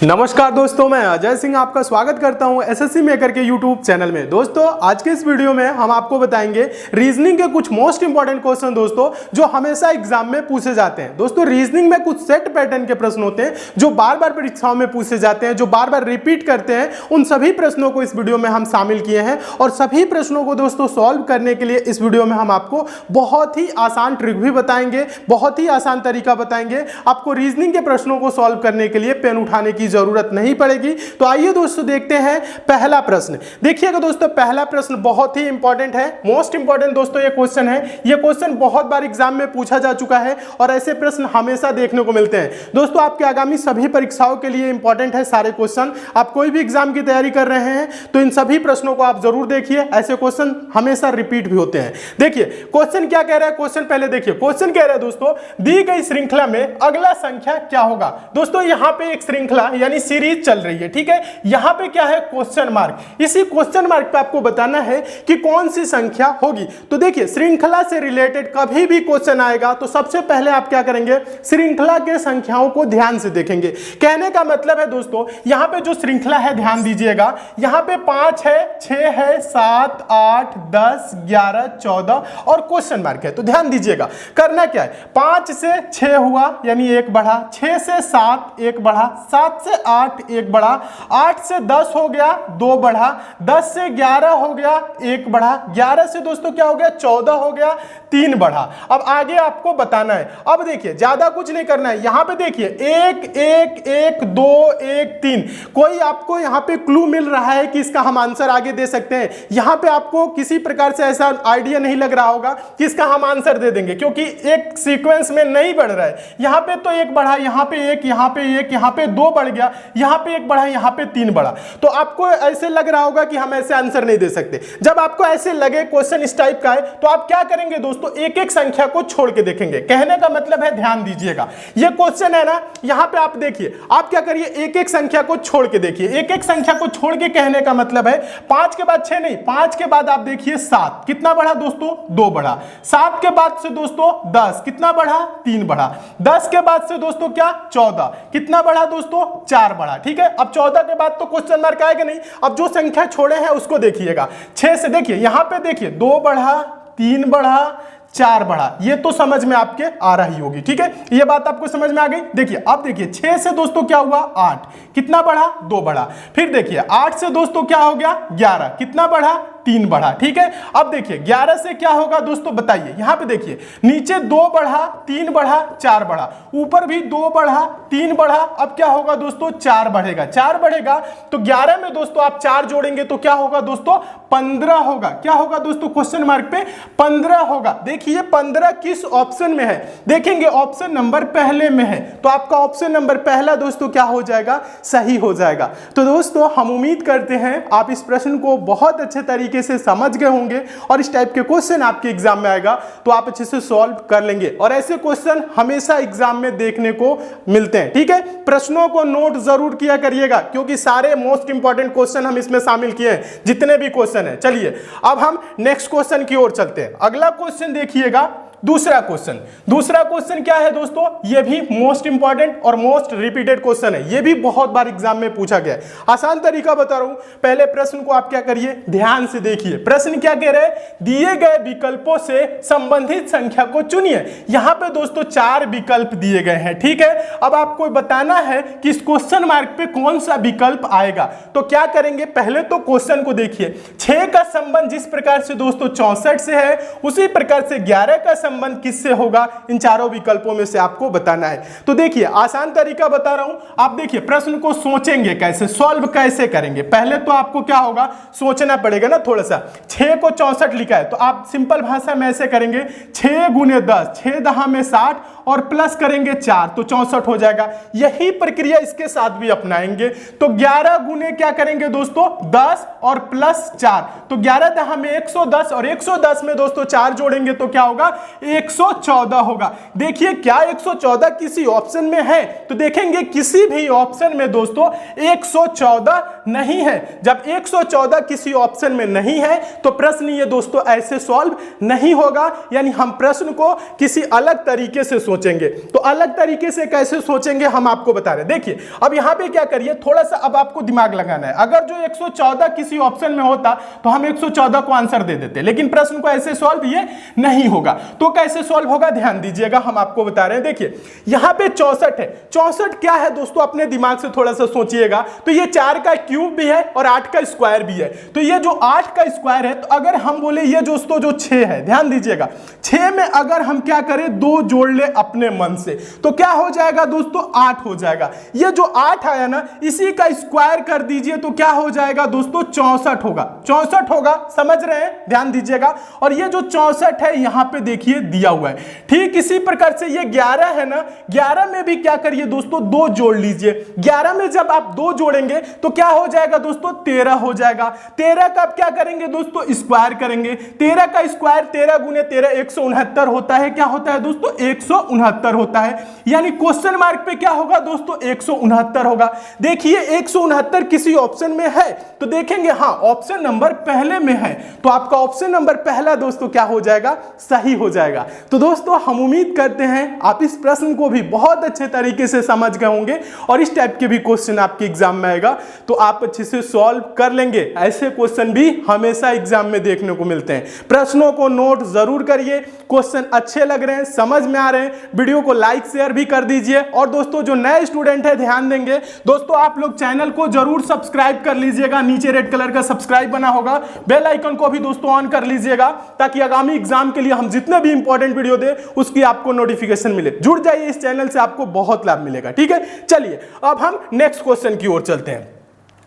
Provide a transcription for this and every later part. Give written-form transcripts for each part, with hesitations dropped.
नमस्कार दोस्तों, मैं अजय सिंह आपका स्वागत करता हूं एसएससी मेकर के यूट्यूब चैनल में। दोस्तों आज के इस वीडियो में हम आपको बताएंगे रीजनिंग के कुछ मोस्ट इंपॉर्टेंट क्वेश्चन दोस्तों जो हमेशा एग्जाम में पूछे जाते हैं। दोस्तों रीजनिंग में कुछ सेट पैटर्न के प्रश्न होते हैं जो बार बार परीक्षाओं में पूछे जाते हैं, जो बार बार रिपीट करते हैं। उन सभी प्रश्नों को इस वीडियो में हम शामिल किए हैं और सभी प्रश्नों को दोस्तों सॉल्व करने के लिए इस वीडियो में हम आपको बहुत ही आसान ट्रिक भी बताएंगे, बहुत ही आसान तरीका बताएंगे। आपको रीजनिंग के प्रश्नों को सॉल्व करने के लिए पेन उठाने की जरूरत नहीं पड़ेगी। तो आइए दोस्तों देखते हैं पहला प्रश्न। देखिएगा दोस्तों, पहला प्रश्न बहुत ही इंपॉर्टेंट है, मोस्ट इंपॉर्टेंट दोस्तों ये क्वेश्चन है। ये क्वेश्चन बहुत बार एग्जाम में पूछा जा चुका है और ऐसे प्रश्न हमेशा देखने को मिलते हैं। दोस्तों आपके आगामी सभी परीक्षाओं के लिए इंपॉर्टेंट है सारे क्वेश्चन। आप कोई भी एग्जाम की तैयारी कर रहे हैं तो इन सभी प्रश्नों को आप जरूर देखिए, ऐसे क्वेश्चन हमेशा रिपीट भी होते हैं। देखिए क्वेश्चन क्या कह रहा है, क्वेश्चन पहले देखिए। क्वेश्चन कह रहा है दोस्तों, दी गई श्रृंखला में अगला संख्या क्या होगा। दोस्तों यहां पे एक श्रृंखला यानी सीरीज चल रही है, ठीक है। यहां पे क्या है, क्वेश्चन मार्क। इसी क्वेश्चन मार्क पे आपको बताना है कि कौन सी संख्या होगी। तो देखिए श्रृंखला से रिलेटेड कभी भी क्वेश्चन आएगा तो सबसे पहले आप क्या करेंगे, श्रृंखला के संख्याओं को ध्यान से देखेंगे। कहने का मतलब है दोस्तों, यहां पे जो श्रृंखला है ध्यान दीजिएगा, यहां पे 5 है, 6 है, 7, 8, 10, 11, 14 और क्वेश्चन मार्क है। तो ध्यान दीजिएगा, करना क्या है, 5 से 6 हुआ यानी 1 बढ़ा, 6 से 7 1 बढ़ा, 7 से 8 1 बढ़ा, 8 से 10 हो गया 2 बढ़ा, 10 से 11 हो गया 1 बढ़ा, 11 से दोस्तों क्या हो गया 14 हो गया 3 बढ़ा। अब आगे आपको बताना है। अब देखिए ज्यादा कुछ नहीं करना है, यहां पे देखिए 1 1 1 2 1 3। कोई आपको यहां पे क्लू मिल रहा है कि इसका हम आंसर आगे दे सकते हैं। यहां पे आपको किसी प्रकार से ऐसा आइडिया नहीं लग रहा होगा कि इसका हम आंसर दे देंगे, क्योंकि एक सीक्वेंस में नहीं बढ़ रहा है। यहां पे तो 1 बढ़ा, यहां पे 1, यहां पे 1, यहां पे 2 बढ़ गया, यहां पे 1 बढ़ा, यहां पे 3 बढ़ा। तो आपको ऐसे लग रहा होगा कि हम ऐसे आंसर नहीं दे सकते। जब आपको ऐसे लगे क्वेश्चन इस टाइप का है तो आप क्या करेंगे दोस्तों, एक एक संख्या को छोड़ के देखेंगे। कहने का मतलब है, ध्यान दीजिएगा, ये क्वेश्चन है ना, यहां पे आप देखिए, आप क्या करिए, एक एक संख्या को छोड़ के देखिए। एक एक संख्या को छोड़ के कहने का मतलब है 5 के बाद 6 नहीं, 5 के बाद आप देखिए 7, कितना बढ़ा दोस्तों 2 बढ़ा। 7 के बाद से दोस्तों 10, कितना बढ़ा 3 बढ़ा। 10 के बाद से दोस्तों क्या 14, कितना बढ़ा दोस्तों 4 बढ़ा, ठीक है। अब 14 के बाद तो क्वेश्चन मार्क आएगा नहीं। अब जो संख्या छोड़े हैं उसको देखिएगा। 6 से देखिए, यहां पे देखिए 2 बढ़ा, 3 बढ़ा, 4 बढ़ा। ये तो समझ में आपके आ रही होगी, ठीक है, ये बात आपको समझ में आ गई। देखिए अब देखिए 6 से दोस्तों क्या हुआ 8, कितना बढ़ा 2 बढ़ा। फिर देखिए 8 से दोस्तों क्या हो गया 11, कितना बढ़ा 3 बढ़ा, ठीक है। अब देखिए 11 से क्या होगा दोस्तों बताइए, यहां पे देखिए नीचे 2 बढ़ा, 3 बढ़ा, 4 बढ़ा, ऊपर भी 2 बढ़ा, 3 बढ़ा। अब क्या होगा दोस्तों 4 बढ़ेगा। 4 बढ़ेगा तो 11 में दोस्तों आप 4 जोड़ेंगे तो क्या होगा दोस्तों 15 होगा। क्या होगा दोस्तों, क्वेश्चन मार्क पे 15 होगा। देखिए 15 किस ऑप्शन में है, देखेंगे ऑप्शन नंबर पहले में है, तो आपका ऑप्शन नंबर पहला दोस्तों क्या हो जाएगा, सही हो जाएगा। तो दोस्तों हम उम्मीद करते हैं आप इस प्रश्न को बहुत अच्छे तरीके से समझ गए होंगे और इस टाइप के क्वेश्चन आपके एग्जाम में आएगा तो आप अच्छे से सॉल्व कर लेंगे। और ऐसे क्वेश्चन हमेशा एग्जाम में देखने को मिलते हैं, ठीक है। प्रश्नों को नोट जरूर किया करिएगा, क्योंकि सारे मोस्ट इंपॉर्टेंट क्वेश्चन हम इसमें शामिल किए हैं, जितने भी क्वेश्चन है। चलिए अब हम नेक्स्ट क्वेश्चन की ओर चलते हैं। अगला क्वेश्चन देखिएगा, दूसरा क्वेश्चन। दूसरा क्वेश्चन क्या है दोस्तों, ये भी मोस्ट इंपॉर्टेंट और मोस्ट रिपीटेड क्वेश्चन है। ये भी बहुत बार एग्जाम में पूछा गया है। आसान तरीका बता रहा हूं, पहले प्रश्न को आप क्या करिए, ध्यान से देखिए। प्रश्न क्या कह रहे हैं, दिए गए विकल्पों से संबंधित संख्या को चुनिए। यहां पे दोस्तों 4 विकल्प दिए गए हैं, ठीक है। अब आपको बताना है कि इस क्वेश्चन मार्क पे कौन सा विकल्प आएगा। तो क्या करेंगे, पहले तो क्वेश्चन को देखिए। 6 का संबंध जिस प्रकार से दोस्तों 64 से है, उसी प्रकार से 11 का संबंध किससे होगा, इन चारों विकल्पों में से आपको बताना है। तो देखिए आसान तरीका बता रहा हूं, आप देखिए प्रश्न को सोचेंगे कैसे, सॉल्व कैसे करेंगे। पहले तो आपको क्या होगा, सोचना पड़ेगा ना थोड़ा सा। 6 को 64 लिखा है तो आप सिंपल भाषा में ऐसे करेंगे, 6 गुने 10, 6 दहा में 60 और प्लस करेंगे 4 तो 64 हो जाएगा। यही प्रक्रिया इसके साथ भी अपनाएंगे। तो 11 गुने क्या करेंगे दोस्तों 10 और प्लस 4, तो 11 दहा में 110 और 110 में दोस्तों 4 जोड़ेंगे तो क्या होगा 114 होगा। देखिए क्या 114 किसी ऑप्शन में है, तो देखेंगे किसी भी ऑप्शन में दोस्तों 114 नहीं है। जब 114 किसी ऑप्शन में नहीं है तो प्रश्न ये दोस्तों ऐसे सॉल्व नहीं होगा, यानी हम प्रश्न को किसी अलग तरीके से सोचेंगे। सोचेंगे। तो अलग तरीके से कैसे सोचेंगे हम आपको बता रहे हैं। देखिए अब यहां पे क्या करिए, थोड़ा सा अब आपको दिमाग लगाना है। अगर जो 114 किसी ऑप्शन में होता तो हम 114 को आंसर दे देते, लेकिन प्रश्न को ऐसे सॉल्व ये नहीं होगा। तो कैसे सॉल्व होगा ध्यान दीजिएगा, हम आपको बता रहे हैं। देखिए यहां पे 64 है। 64 क्या है दोस्तों, अपने दिमाग से थोड़ा सा सोचिएगा। तो ये 4 का क्यूब भी है और 8 का स्क्वायर भी है। तो ये जो 8 का स्क्वायर है, तो अगर हम बोले ये दोस्तों जो 6 है, ध्यान दीजिएगा 6 में अगर हम क्या करें 2 जोड़ ले अपने मन से, तो क्या हो जाएगा दोस्तों 8 हो जाएगा। ये जो 8 आया ना, इसी का स्क्वायर कर दीजिए तो क्या हो जाएगा दोस्तों 64 होगा। 64 होगा, समझ रहे हैं, ध्यान दीजिएगा। और ये जो 64 है यहां पे देखिए दिया हुआ है। ठीक इसी प्रकार से ये 11 है ना, 11 में भी क्या करिए दोस्तों 2 जोड़ लीजिए। 11 में जब आप 2 जोड़ेंगे तो क्या हो जाएगा दोस्तों 13 हो जाएगा। 13 का आप क्या करेंगे दोस्तों स्क्वायर करेंगे। 13 का स्क्वायर 13 गुने 13 169 होता है। क्या होता है दोस्तों 169 होता है। यानी क्वेश्चन मार्क पे क्या होगा दोस्तों 169 होगा। देखिए 169 किसी ऑप्शन में है तो देखेंगे हाँ ऑप्शन नंबर पहले में है, तो आपका ऑप्शन नंबर पहला दोस्तों क्या हो जाएगा सही हो जाएगा। तो दोस्तों हम उम्मीद करते हैं आप इस प्रश्न को भी बहुत अच्छे तरीके से समझ गए होंगे और इस टाइप के भी क्वेश्चन आपके एग्जाम में आएगा तो आप अच्छे से सॉल्व कर लेंगे। ऐसे क्वेश्चन भी हमेशा एग्जाम में देखने को मिलते हैं। प्रश्नों को नोट जरूर करिए, क्वेश्चन अच्छे लग रहे हैं, समझ में आ रहे हैं, वीडियो को लाइक शेयर भी कर दीजिए। और दोस्तों जो नए स्टूडेंट है ध्यान देंगे दोस्तों, आप लोग चैनल को जरूर सब्सक्राइब कर लीजिएगा। नीचे रेड कलर का सब्सक्राइब बना होगा, बेल आइकन को भी दोस्तों ऑन कर लीजिएगा ताकि आगामी एग्जाम के लिए हम जितने भी इंपॉर्टेंट वीडियो दे उसकी आपको नोटिफिकेशन मिले। जुड़ जाइए इस चैनल से, आपको बहुत लाभ मिलेगा। ठीक है, चलिए अब हम नेक्स्ट क्वेश्चन की ओर चलते हैं।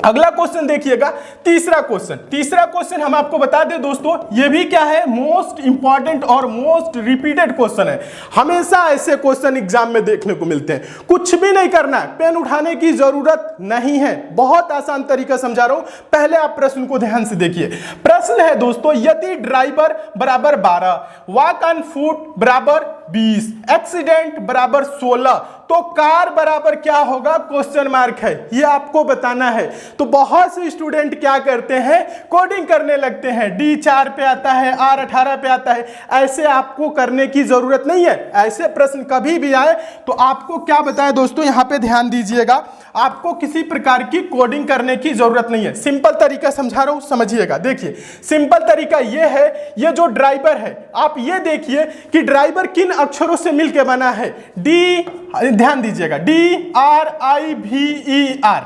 अगला क्वेश्चन देखिएगा, तीसरा क्वेश्चन हम आपको बता दें दोस्तों, ये भी क्या है मोस्ट इंपॉर्टेंट और मोस्ट रिपीटेड क्वेश्चन है। हमेशा ऐसे क्वेश्चन एग्जाम में देखने को मिलते हैं। कुछ भी नहीं करना है, पेन उठाने की जरूरत नहीं है, बहुत आसान तरीका समझा रहा हूं। पहले आप प्रश्न को ध्यान से देखिए। प्रश्न है दोस्तों, यदि ड्राइवर बराबर 12, वॉक ऑन फुट बराबर 20, एक्सीडेंट बराबर 16, तो कार बराबर क्या होगा क्वेश्चन मार्क है, ये आपको बताना है। तो बहुत से स्टूडेंट क्या करते हैं कोडिंग करने लगते हैं, D4 पे आता है, R18 पे आता है। ऐसे आपको करने की जरूरत नहीं है। ऐसे प्रश्न कभी भी आए तो आपको क्या बताएं दोस्तों, यहां पे ध्यान दीजिएगा, आपको किसी प्रकार की कोडिंग करने की जरूरत नहीं है। सिंपल तरीका समझा रहा हूं, समझिएगा। देखिए सिंपल तरीका ये है, ये जो ड्राइवर है आप ये देखिए कि ड्राइवर किन अक्षरों से मिलकर बना है, डी, ध्यान दीजिएगा DRIVER।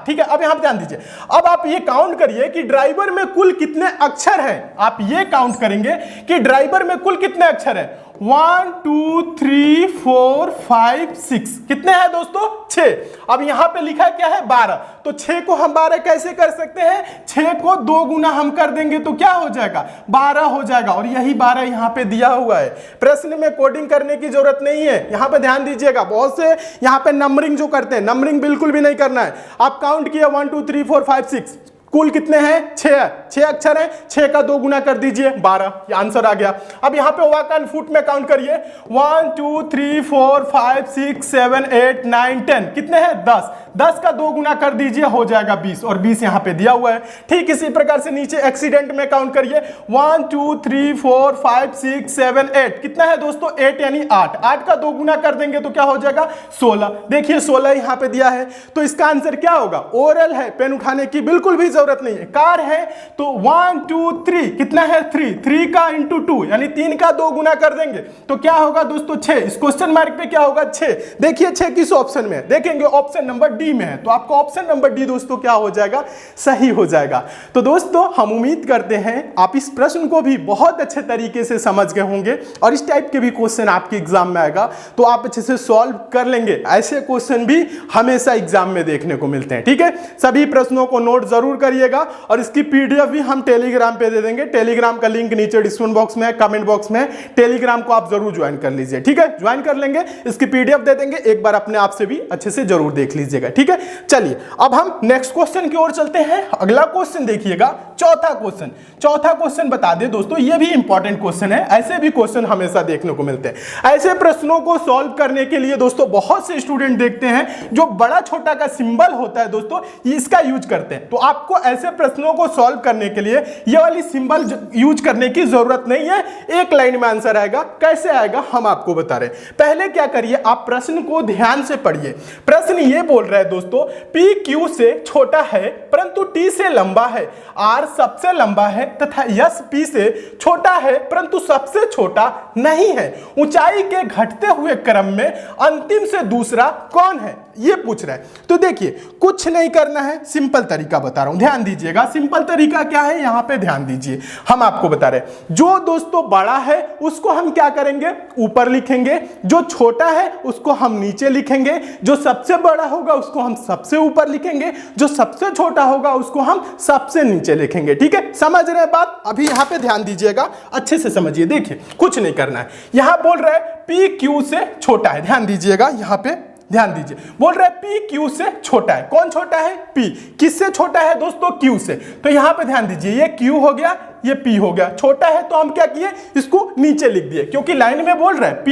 ठीक है, अब यहां पर ध्यान दीजिए। अब आप ये काउंट करिए कि ड्राइवर में कुल कितने अक्षर हैं। आप ये काउंट करेंगे कि ड्राइवर में कुल कितने अक्षर हैं। 1 2 3 4 5 6, कितने हैं दोस्तों 6। अब यहां पे लिखा क्या है 12, तो 6 को हम 12 कैसे कर सकते हैं, 6 को 2 गुना हम कर देंगे तो क्या हो जाएगा 12 हो जाएगा। और यही 12 यहां पे दिया हुआ है। प्रश्न में कोडिंग करने की जरूरत नहीं है। यहां पे ध्यान दीजिएगा, बहुत से यहां पे नंबरिंग जो करते हैं, नंबरिंग बिल्कुल भी नहीं करना है। आप काउंट किया 1 2 3 4 5 6, कुल कितने हैं 6 अक्षर हैं, 6 का 2 गुना कर दीजिए 12, ये आंसर आ गया। अब यहां पे वॉक ऑन फुट में काउंट करिए 1 2 3 4 5 6 7 8 9 10, कितने हैं 10, 10 का 2 गुना कर दीजिए हो जाएगा 20, और 20 यहां पे दिया हुआ है। ठीक इसी प्रकार से नीचे एक्सीडेंट में काउंट करिए 1 2 3 4 5 6 7 8, कितना है दोस्तों 8 यानी 8, 8 का 2 गुना कर देंगे तो क्या हो जाएगा 16। देखिए 16 यहां पे दिया है, तो इसका आंसर क्या होगा, ओरल है, पेन उठाने की बिल्कुल भी जरूरत नहीं है। कार है तो 1 2 3, कितना है 3, 3 का इंटू 2 यानी 3 का 2 गुना कर देंगे तो क्या होगा दोस्तों 6। इस क्वेश्चन मार्क पे क्या होगा 6। देखिए 6 किस ऑप्शन में है, देखेंगे ऑप्शन नंबर डी में है, तो आपका ऑप्शन नंबर डी दोस्तों क्या हो जाएगा सही हो जाएगा। तो दोस्तों हम उम्मीद करते हैं आप इस प्रश्न को भी बहुत अच्छे तरीके से समझ गए होंगे और इस टाइप के भी क्वेश्चन आपके एग्जाम में आएगा तो आप अच्छे से सॉल्व कर लेंगे। ऐसे क्वेश्चन भी हमेशा एग्जाम में देखने को मिलते हैं। ठीक है, सभी प्रश्नों को नोट जरूर करिएगा और इसकी पीडीएफ भी हम टेलीग्राम पे दे देंगे। टेलीग्राम का लिंक नीचे डिस्क्रिप्शन बॉक्स में, कमेंट बॉक्स में, टेलीग्राम को आप जरूर ज्वाइन कर लीजिए। ठीक है, ज्वाइन कर लेंगे, इसकी पीडीएफ दे देंगे, एक बार अपने आप से भी अच्छे से जरूर देख लीजिएगा। ठीक है, चलिए अब हम नेक्स्ट क्वेश्चन की ओर चलते हैं। अगला क्वेश्चन देखिएगा, चौथा क्वेश्चन बता दें दोस्तों, ये भी इंपॉर्टेंट क्वेश्चन है। ऐसे भी क्वेश्चन हमेशा देखने को मिलते हैं। ऐसे प्रश्नों को सॉल्व करने के लिए दोस्तों बहुत से स्टूडेंट देखते हैं जो बड़ा छोटा का सिंबल होता है दोस्तों, इसका यूज करते हैं। तो आपको ऐसे प्रश्नों को सॉल्व करने करने के लिए ये वाली सिंबल यूज करने की जरूरत नहीं है, एक लाइन में आंसर आएगा। कैसे आएगा हम आपको बता रहे। पहले क्या करिए, आप प्रश्न को ध्यान से पढ़िए। प्रश्न ये बोल रहा है दोस्तों, P Q से छोटा है परंतु T से लंबा है, R सबसे लंबा है तथा S P से छोटा है परंतु सबसे छोटा नहीं है। ऊंचाई के घटते हुए क्रम में अंतिम से दूसरा कौन है, ये पूछ रहा है। तो देखिए कुछ नहीं करना है, सिंपल तरीका बता रहा हूं, ध्यान दीजिएगा। सिंपल तरीका क्या है, यहां पे ध्यान दीजिए। हम आपको बता रहे हैं, जो दोस्तों बड़ा है उसको हम क्या करेंगे, ऊपर लिखेंगे, जो छोटा है उसको हम नीचे लिखेंगे, जो सबसे बड़ा होगा उसको हम सबसे ऊपर लिखेंगे, जो सबसे छोटा होगा उसको हम सबसे नीचे लिखेंगे। ठीक है, समझ रहे बात। अभी यहां पे ध्यान दीजिएगा, अच्छे से समझिए। देखिए कुछ नहीं करना है, यहां बोल रहा है P Q से छोटा है, ध्यान दीजिएगा, यहां पे ध्यान दीजिए। बोल रहा है P Q से छोटा है। कौन छोटा है, P। किससे छोटा है दोस्तों, Q से। तो यहां पे ध्यान दीजिए, ये Q हो गया, ये P हो गया। छोटा है तो हम क्या किए, इसको नीचे लिख दिए, क्योंकि लाइन में बोल रहा है P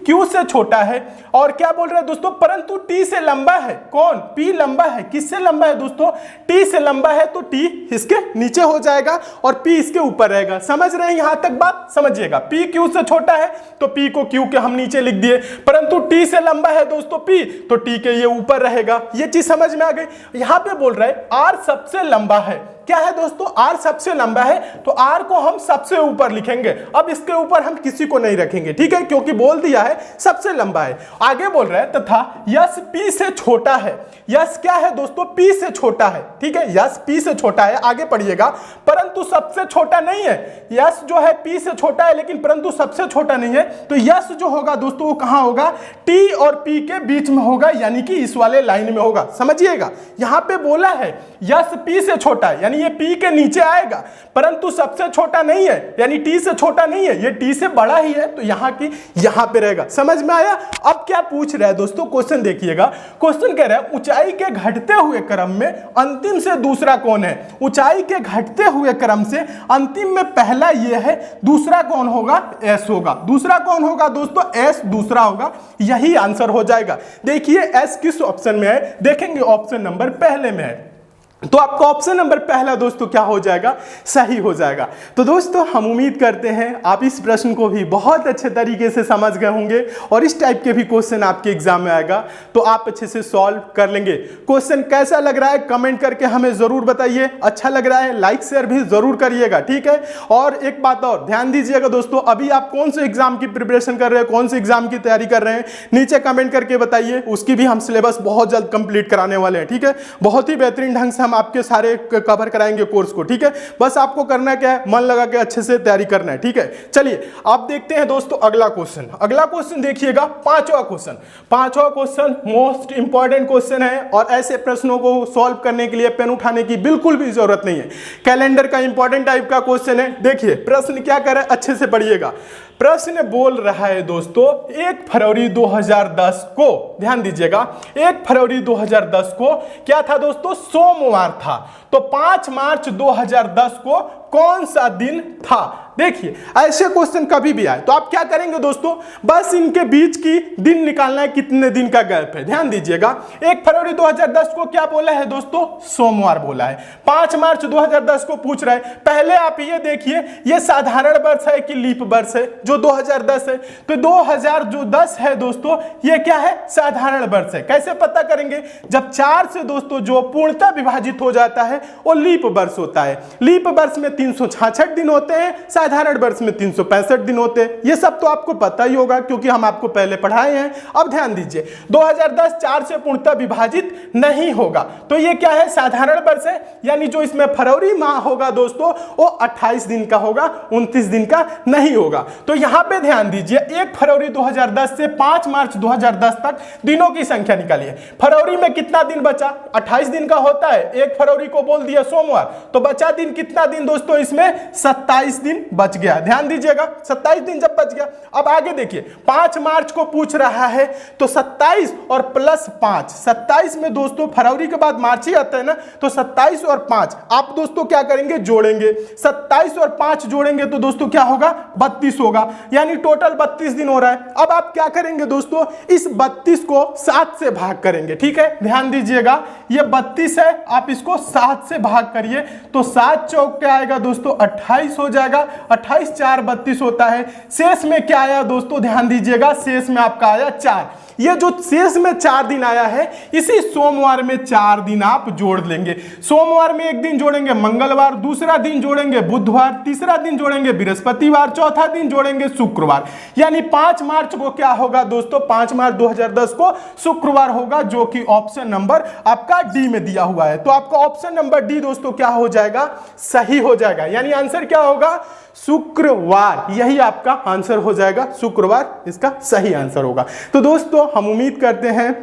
Q से छोटा है। और क्या बोल रहा है दोस्तों, परंतु T से लंबा है। कौन, P लंबा है। किससे लंबा है दोस्तों, T से लंबा है, तो T इसके नीचे हो जाएगा और P इसके ऊपर रहेगा। समझ रहे हैं यहां तक बात, समझिएगा। P Q से छोटा है तो P को Q के हम नीचे लिख दिए, परंतु T से लंबा है दोस्तों P, तो T के ये ऊपर रहेगा। ये चीज समझ में आ गई। यहां पे बोल रहा है R सबसे लंबा है। क्या है दोस्तों, R सबसे लंबा है, तो R को हम सबसे ऊपर लिखेंगे। अब इसके ऊपर हम किसी को नहीं रखेंगे, ठीक है, क्योंकि बोल दिया है सबसे लंबा है। आगे बोल रहा है तथा यस P से छोटा है। यस क्या है दोस्तों, P से छोटा है। ठीक है, यस P से छोटा है, आगे पढ़िएगा, परंतु सबसे छोटा नहीं है। यस जो है P से छोटा है लेकिन परंतु सबसे छोटा नहीं है, तो यस जो होगा दोस्तों वो कहां होगा, T और P के बीच में होगा, यानी कि इस वाले लाइन में होगा। समझिएगा, यहां पे बोला है यस P से छोटा है, यानी ये P के नीचे आएगा, परंतु सबसे छोटा नहीं है, यानी T से छोटा नहीं है, ये T से बड़ा ही है, तो यहां की यहां पे रहेगा। समझ में आया। अब क्या पूछ रहा है दोस्तों, क्वेश्चन देखिएगा। क्वेश्चन कह रहा है ऊंचाई के घटते हुए क्रम में अंतिम से दूसरा कौन है। ऊंचाई के घटते हुए क्रम से अंतिम में पहला ये है, दूसरा कौन होगा, S होगा। दूसरा कौन होगा दोस्तों, S दूसरा होगा। यही आंसर हो जाएगा। देखिए S किस ऑप्शन में है, देखेंगे ऑप्शन नंबर पहले में है, तो आपका ऑप्शन नंबर पहला दोस्तों क्या हो जाएगा, सही हो जाएगा। तो दोस्तों हम उम्मीद करते हैं आप इस प्रश्न को भी बहुत अच्छे तरीके से समझ गए होंगे और इस टाइप के भी क्वेश्चन आपके एग्जाम में आएगा तो आप अच्छे से सॉल्व कर लेंगे। क्वेश्चन कैसा लग रहा है कमेंट करके हमें जरूर बताइए। अच्छा लग रहा है लाइक शेयर भी जरूर करिएगा, ठीक है। और एक बात और ध्यान दीजिएगा दोस्तों, अभी आप कौन से एग्जाम की प्रिपरेशन कर रहे हैं, कौन से एग्जाम की तैयारी कर रहे हैं, नीचे कमेंट करके बताइए। उसकी भी हम सिलेबस बहुत जल्द कंप्लीट कराने वाले हैं, ठीक है। बहुत ही बेहतरीन ढंग से हम आपके सारे कवर कराएंगे कोर्स को, ठीक है। बस आपको करना क्या है, मन लगा के अच्छे से तैयारी करना है, ठीक है। चलिए आप देखते हैं दोस्तों अगला क्वेश्चन। अगला क्वेश्चन देखिएगा, पांचवा क्वेश्चन। पांचवा क्वेश्चन मोस्ट इंपॉर्टेंट क्वेश्चन है और ऐसे प्रश्नों को सॉल्व करने के लिए पेन उठाने की बिल्कुल भी जरूरत नहीं है। कैलेंडर का इंपॉर्टेंट टाइप का क्वेश्चन है। देखिए प्रश्न क्या कर रहा है, अच्छे से पढ़िएगा। प्रश्न बोल रहा है दोस्तों 1 फरवरी 2010 को, ध्यान दीजिएगा, 1 फरवरी 2010 को क्या था दोस्तों, सोमवार था। तो 5 मार्च 2010 को कौन सा दिन था। देखिए ऐसे क्वेश्चन कभी भी आए तो आप क्या करेंगे दोस्तों, बस इनके बीच की दिन निकालना है, कितने दिन का गैप है। ध्यान दीजिएगा 1 फरवरी 2010 को क्या बोला है दोस्तों, सोमवार बोला है। 5 मार्च 2010 को पूछ रहा है। पहले आप ये देखिए ये साधारण वर्ष है कि लीप वर्ष है, जो 2010 है। तो 2010 है दोस्तों, ये क्या है, साधारण वर्ष है। कैसे पता करेंगे, जब 4 से दोस्तों जो पूर्णतः विभाजित हो जाता है वो लीप वर्ष होता है। लीप वर्ष में 366 दिन होते हैं, साधारण वर्ष में 365 दिन होते हैं। ये सब तो आपको पता ही होगा क्योंकि हम आपको पहले पढ़ाए हैं। अब ध्यान दीजिए 2010 4 से पूर्णतः विभाजित नहीं होगा, तो ये क्या है, साधारण वर्ष है। यानी जो इसमें फरवरी माह होगा दोस्तों वो 28 दिन का होगा, 29 दिन का नहीं होगा। तो यहां पे ध्यान दीजिए 1 फरवरी 2010 से 5 मार्च 2010 तक दिनों की संख्या निकालिए। फरवरी में कितना दिन बचा, 28 दिन का होता है। 1 फरवरी को बोल दिया सोमवार, तो बचा दिन कितना दिन दोस्तों, इसमें 27 दिन बच गया। ध्यान दीजिएगा 27 दिन जब बच गया। अब आगे देखिए 5 मार्च को पूछ रहा है तो 27 और प्लस 5, 27 में दोस्तों फरवरी के बाद मार्च ही आता है ना, तो 27 और 5 आप दोस्तों क्या करेंगे, जोड़ेंगे। 27 और 5 जोड़ेंगे तो दोस्तों क्या होगा, 32 होगा, यानी टोटल 32 दिन हो रहा है। अब आप क्या करेंगे दोस्तों, इस 32 को 7 से भाग करेंगे। ठीक है, ध्यान दीजिएगा ये 32 है, आप इसको 7 से भाग करिए तो 7 चौक क्या आएगा दोस्तों, 28 हो जाएगा। 28 4 32 होता है। शेष में क्या आया दोस्तों, ध्यान दीजिएगा शेष में आपका आया 4। ये जो शेष में 4 दिन आया है, इसी सोमवार में 4 दिन आप जोड़ लेंगे। सोमवार में एक दिन जोड़ेंगे मंगलवार, दूसरा दिन जोड़ेंगे बुधवार, तीसरा दिन जोड़ेंगे बृहस्पतिवार, चौथा दिन जोड़ेंगे शुक्रवार। यानी 5 मार्च को क्या होगा दोस्तों, 5 मार्च 2010 को शुक्रवार होगा, जो कि ऑप्शन नंबर आपका डी में दिया हुआ है। तो आपका ऑप्शन नंबर डी दोस्तों क्या हो जाएगा, सही हो जाएगा। यानी आंसर क्या होगा, शुक्रवार। यही आपका आंसर हो जाएगा, शुक्रवार इसका सही आंसर होगा। तो दोस्तों हम उम्मीद करते हैं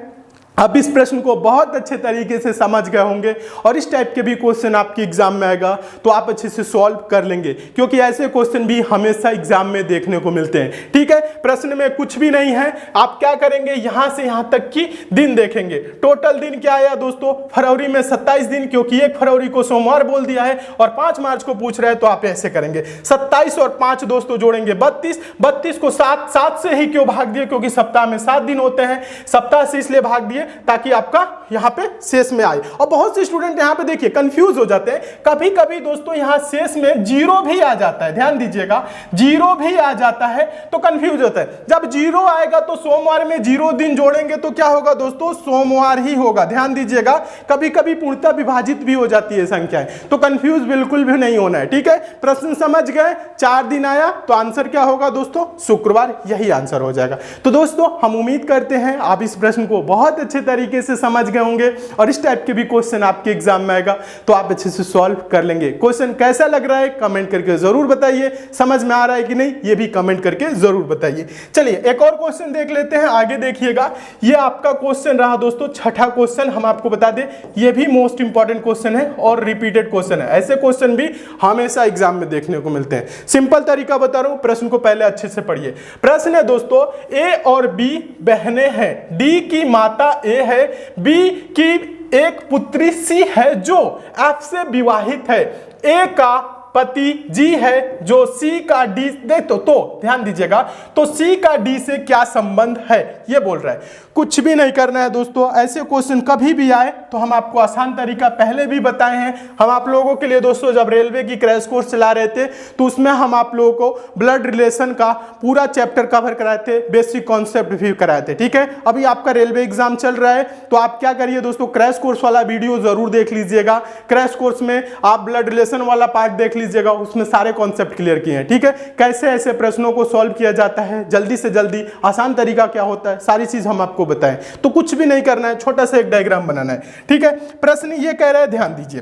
आप इस प्रश्न को बहुत अच्छे तरीके से समझ गए होंगे और इस टाइप के भी क्वेश्चन आपके एग्जाम में आएगा तो आप अच्छे से सॉल्व कर लेंगे, क्योंकि ऐसे क्वेश्चन भी हमेशा एग्जाम में देखने को मिलते हैं। ठीक है, प्रश्न में कुछ भी नहीं है, आप क्या करेंगे, यहां से यहां तक की दिन देखेंगे। टोटल दिन क्या आया दोस्तों, फरवरी में 27 दिन, क्योंकि 1 फरवरी को सोमवार बोल दिया है और 5 मार्च को पूछ रहे हैं, तो आप ऐसे करेंगे 27 और 5 दोस्तों जोड़ेंगे 32, 32 को 7 से ही क्यों भाग दिए, क्योंकि सप्ताह में 7 दिन होते हैं, सप्ताह से इसलिए भाग दिए ताकि आपका यहां पे शेष में आए। और बहुत से स्टूडेंट यहां पे देखिए कंफ्यूज हो जाते हैं, कभी कभी दोस्तों यहां शेष में 0 भी आ जाता है। ध्यान दीजिएगा 0 भी आ जाता है तो कंफ्यूज होता है। जब 0 आएगा तो सोमवार में 0 दिन जोड़ेंगे तो क्या होगा दोस्तों, सोमवार ही होगा। ध्यान दीजिएगा कभी कभी पूर्णतः विभाजित भी हो जाती है संख्याएं, तो कंफ्यूज बिल्कुल भी नहीं होना है। ठीक है, प्रश्न समझ गए, 4 दिन आया तो आंसर क्या होगा दोस्तों, शुक्रवार, यही आंसर हो जाएगा। तो दोस्तों हम उम्मीद करते हैं आप इस प्रश्न को बहुत अच्छे तरीके से समझ गए होंगे और इस टाइप के भी क्वेश्चन आपके एग्जाम में आएगा तो आप अच्छे से सॉल्व कर लेंगे। क्वेश्चन कैसा लग रहा है कमेंट करके जरूर बताइए, समझ में आ रहा है कि नहीं ये भी कमेंट करके जरूर बताइए। चलिए एक और क्वेश्चन देख लेते हैं, आगे देखिएगा। ये आपका क्वेश्चन रहा दोस्तों, छठा क्वेश्चन। हम आपको बता दें ये भी मोस्ट इंपॉर्टेंट क्वेश्चन है और रिपीटेड क्वेश्चन है। ऐसे क्वेश्चन भी हमेशा एग्जाम में देखने को मिलते हैं। सिंपल तरीका बता रहा हूं, प्रश्न को पहले अच्छे से पढ़िए। प्रश्न है दोस्तों, ए और बी बहनें हैं, डी की माता ए है, बी की एक पुत्री सी है जो एफ से विवाहित है, ए का पति जी है जो सी का डी दे तो ध्यान दीजिएगा, तो सी का डी से क्या संबंध है ये बोल रहा है। कुछ भी नहीं करना है दोस्तों, ऐसे क्वेश्चन कभी भी आए तो हम आपको आसान तरीका पहले भी बताए हैं। हम आप लोगों के लिए दोस्तों जब रेलवे की क्रैश कोर्स चला रहे थे तो उसमें हम आप लोगों को ब्लड रिलेशन का पूरा चैप्टर कवर कराए थे, बेसिक कॉन्सेप्ट भी कराए थे। ठीक है, अभी आपका रेलवे एग्जाम चल रहा है तो आप क्या करिए दोस्तों, क्रैश कोर्स वाला वीडियो जरूर देख लीजिएगा। क्रैश कोर्स में आप ब्लड रिलेशन वाला पार्ट देख लीजिएगा, उसमें सारे कॉन्सेप्ट क्लियर किए हैं। ठीक है, कैसे ऐसे प्रश्नों को सॉल्व किया जाता है, जल्दी से जल्दी आसान तरीका क्या होता है, सारी चीज हम आपको बताएं। तो कुछ भी नहीं करना है, छोटा सा एक डायग्राम बनाना है। ठीक है, प्रश्न ये कह रहा है, ध्यान दीजिए।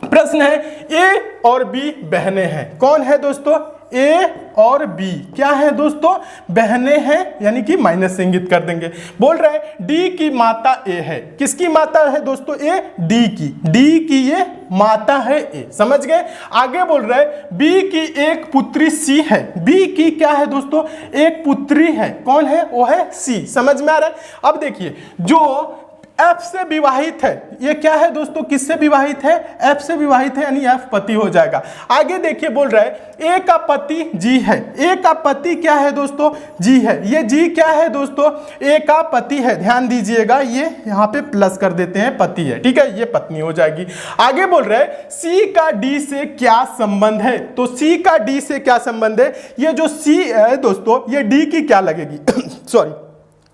प्रश्न है ए और बी बहनें हैं। कौन है दोस्तों, ए और बी क्या है दोस्तों, बहनें हैं, यानी कि माइनस से इंगित कर देंगे। बोल रहा है डी की माता ए है। किसकी माता है दोस्तों, ए, डी की ये माता है ए। समझ गए। आगे बोल रहा है बी की एक पुत्री सी है। बी की क्या है दोस्तों, एक पुत्री है। कौन है, वो है सी। समझ में आ रहा है। अब देखिए जो एफ से विवाहित है, ये क्या है दोस्तों, किससे विवाहित है, एफ से विवाहित है, यानी एफ पति हो जाएगा। आगे देखिए बोल रहा है ए का पति जी है। ए का पति क्या है दोस्तों, जी है। ये जी क्या है दोस्तों, ए का पति है। ध्यान दीजिएगा ये यहाँ पे प्लस कर देते हैं, पति है। ठीक है, ये पत्नी हो जाएगी। आगे बोल रहा है सी का डी से क्या संबंध है। तो सी का डी से क्या संबंध है, ये जो सी है दोस्तों ये डी की क्या लगेगी सॉरी,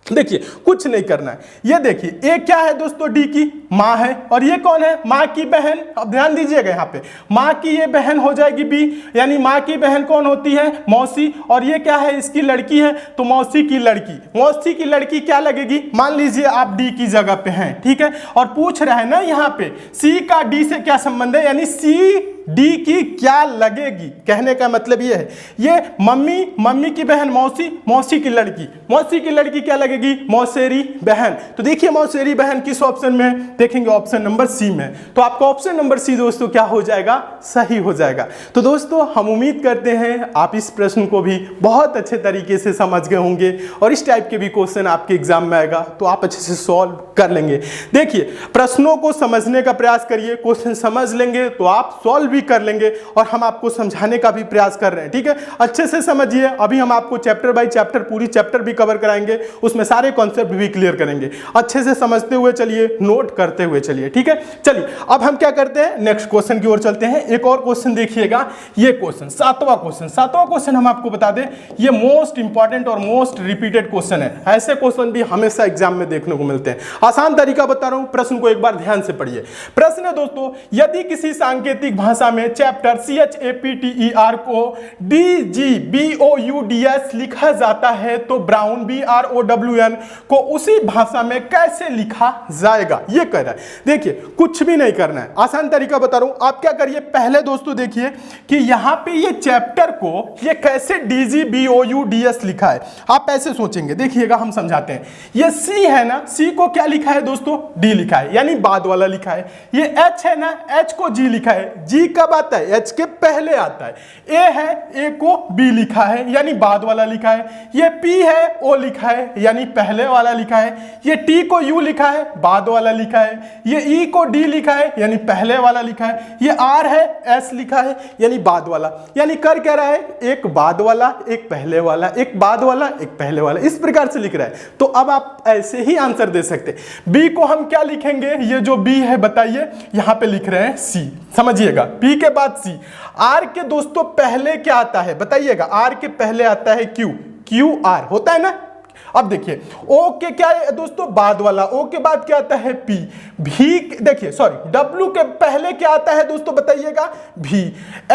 देखिए कुछ नहीं करना है। ये देखिए ए क्या है दोस्तों, डी की माँ है, और ये कौन है, माँ की बहन। अब ध्यान दीजिएगा यहाँ पे माँ की ये बहन हो जाएगी बी, यानी माँ की बहन कौन होती है, मौसी, और ये क्या है, इसकी लड़की है, तो मौसी की लड़की। मौसी की लड़की क्या लगेगी, मान लीजिए आप डी की जगह पे हैं। ठीक है, और पूछ रहे हैं ना यहाँ पे सी का डी से क्या संबंध है, यानी सी डी की क्या लगेगी। कहने का मतलब ये है, ये मम्मी की बहन मौसी, मौसी की लड़की क्या लगेगी, मौसेरी बहन। तो देखिए मौसेरी बहन किस ऑप्शन में है, देखेंगे ऑप्शन नंबर सी में, तो आपका ऑप्शन नंबर सी दोस्तों क्या हो जाएगा, सही हो जाएगा। तो दोस्तों हम उम्मीद करते हैं आप इस प्रश्न को भी बहुत अच्छे तरीके से समझ गए होंगे और इस टाइप के भी क्वेश्चन आपके एग्जाम में आएगा तो आप अच्छे से सॉल्व कर लेंगे। देखिए प्रश्नों को समझने का प्रयास करिए, क्वेश्चन समझ लेंगे तो आप सॉल्व भी कर लेंगे और हम आपको समझाने का भी प्रयास कर रहे हैं, ठीक है। अच्छे से समझिए, अभी हम आपको चैप्टर बाय चैप्टर पूरी चैप्टर भी कवर कराएंगे, उसमें सारे कॉन्सेप्ट भी क्लियर करेंगे। अच्छे से समझते हुए चलिए, नोट करते हुए चलिए, ठीक है। चलिए अब हम क्या करते हैं, नेक्स्ट क्वेश्चन की ओर चलते हैं। एक और क्वेश्चन देखिएगा, ये क्वेश्चन सातवां क्वेश्चन हम आपको बता दें ये मोस्ट इंपॉर्टेंट और मोस्ट रिपीटेड क्वेश्चन है। ऐसे क्वेश्चन भी हमेशा एग्जाम में देखने को मिलते हैं। आसान तरीका बता रहा हूं, प्रश्न को एक बार ध्यान से पढ़िए। प्रश्न है दोस्तों, यदि किसी सांकेतिक भाषा में चैप्टर CHAPTER को DGBOUDS लिखा जाता है तो ब्राउन BROWN को उसी भाषा में कैसे लिखा जाएगा, ये कह रहा है। देखिए कुछ भी नहीं करना है, आसान तरीका बता रहा हूं। आप क्या करिए, पहले दोस्तों देखिए कि यहां पे ये चैप्टर को ये कैसे DGBOUDS लिखा है। आप ऐसे सोचेंगे, देखिएगा हम समझाते हैं। ये C है ना, C को क्या लिखा है दोस्तों, D लिखा है, यानी बाद वाला लिखा है। ये H है ना, H को G लिखा है, G कब आता है, H के पहले आता है। A है, A को B लिखा है, यानी बाद वाला लिखा है। ये P है, O लिखा है, यानी पहले वाला लिखा है। ये T को U लिखा है, बाद वाला लिखा है। ये E को D लिखा है, यानी पहले वाला लिखा है। ये R है, S लिखा है, यानी बाद वाला। यानी कर क्या रहा है, एक बाद वाला, एक पहले वाला, एक बाद वाला, एक पहले वाला, इस प्रकार से लिख रहा है। तो अब आप ऐसे ही आंसर दे सकते हैं। B को हम क्या लिखेंगे, ये जो B है बताइए, यहां पे लिख रहे हैं C, समझिएगा। P के बाद C। R के दोस्तों पहले क्या आता है बताइएगा, R के पहले आता है Q, QR होता है ना। अब देखिए O के क्या है दोस्तों, बाद वाला, O के बाद क्या आता है P, V देखिए सॉरी W के पहले क्या आता है दोस्तों बताइएगा, V,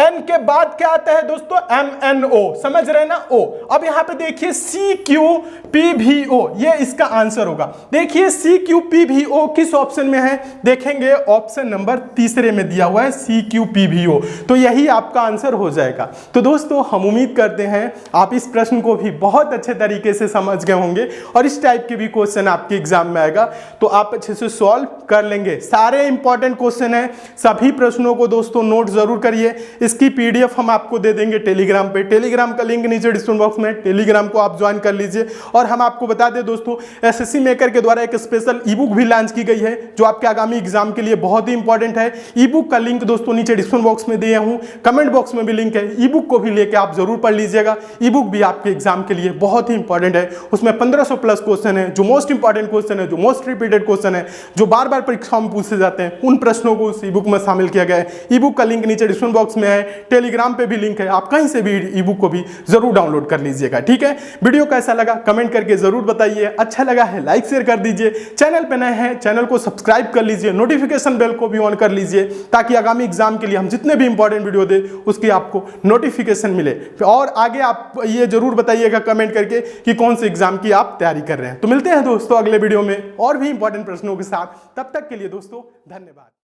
N के बाद क्या आता है दोस्तों, MNO, समझ रहे हैं ना, O। अब यहां पे देखिए CQPVO, ये इसका आंसर होगा। देखिए CQPVO किस ऑप्शन में है, देखेंगे ऑप्शन नंबर तीसरे में दिया हुआ है CQPVO, तो यही आपका आंसर हो जाएगा। तो दोस्तों हम उम्मीद करते हैं आप इस प्रश्न को भी बहुत अच्छे तरीके से समझ गए होंगे और इस टाइप के भी क्वेश्चन आपके एग्जाम में आएगा तो आप अच्छे से सॉल्व कर लेंगे। सारे इंपॉर्टेंट क्वेश्चन है, सभी प्रश्नों को दोस्तों नोट जरूर करिए। इसकी PDF हम आपको दे देंगे टेलीग्राम पे, टेलीग्राम का लिंक नीचे डिस्क्रिप्शन बॉक्स में, टेलीग्राम को आप ज्वाइन कर लीजिए। और हम आपको बता दें दोस्तों SSC मेकर के द्वारा एक स्पेशल ई-बुक भी लॉन्च की गई है जो आपके आगामी एग्जाम के लिए बहुत ही इंपॉर्टेंट है। ई-बुक का लिंक दोस्तों नीचे डिस्क्रिप्शन बॉक्स में दिया हूं, कमेंट बॉक्स में भी लिंक है। ई-बुक को भी लेकर आप जरूर पढ़ लीजिएगा। ई-बुक भी आपके एग्जाम के लिए बहुत ही इंपॉर्टेंट है। उसमें 1500 प्लस क्वेश्चन है, जो मोस्ट इंपॉर्टेंट क्वेश्चन है, जो मोस्ट रिपीटेड क्वेश्चन है, जो बार बार परीक्षाओं में पूछे जाते हैं, उन प्रश्नों को उस ई-बुक में शामिल किया गया है। ई-बुक का लिंक नीचे डिस्क्रिप्शन बॉक्स में है, टेलीग्राम पे भी लिंक है, आप कहीं से भी ई-बुक को भी जरूर डाउनलोड कर लीजिएगा, ठीक है। वीडियो कैसा लगा कमेंट करके जरूर बताइए, अच्छा लगा है लाइक शेयर कर दीजिए, चैनल पे नए हैं चैनल को सब्सक्राइब कर लीजिए, नोटिफिकेशन बेल को भी ऑन कर लीजिए ताकि आगामी एग्जाम के लिए हम जितने भी इंपॉर्टेंट वीडियो दे उसकी आपको नोटिफिकेशन मिले। और आगे आप ये जरूर बताइएगा कमेंट करके कि कौन से एग्जाम की आप तैयारी कर रहे हैं। तो मिलते हैं दोस्तों अगले वीडियो में और भी इंपॉर्टेंट प्रश्नों के साथ, तब तक के लिए दोस्तों धन्यवाद।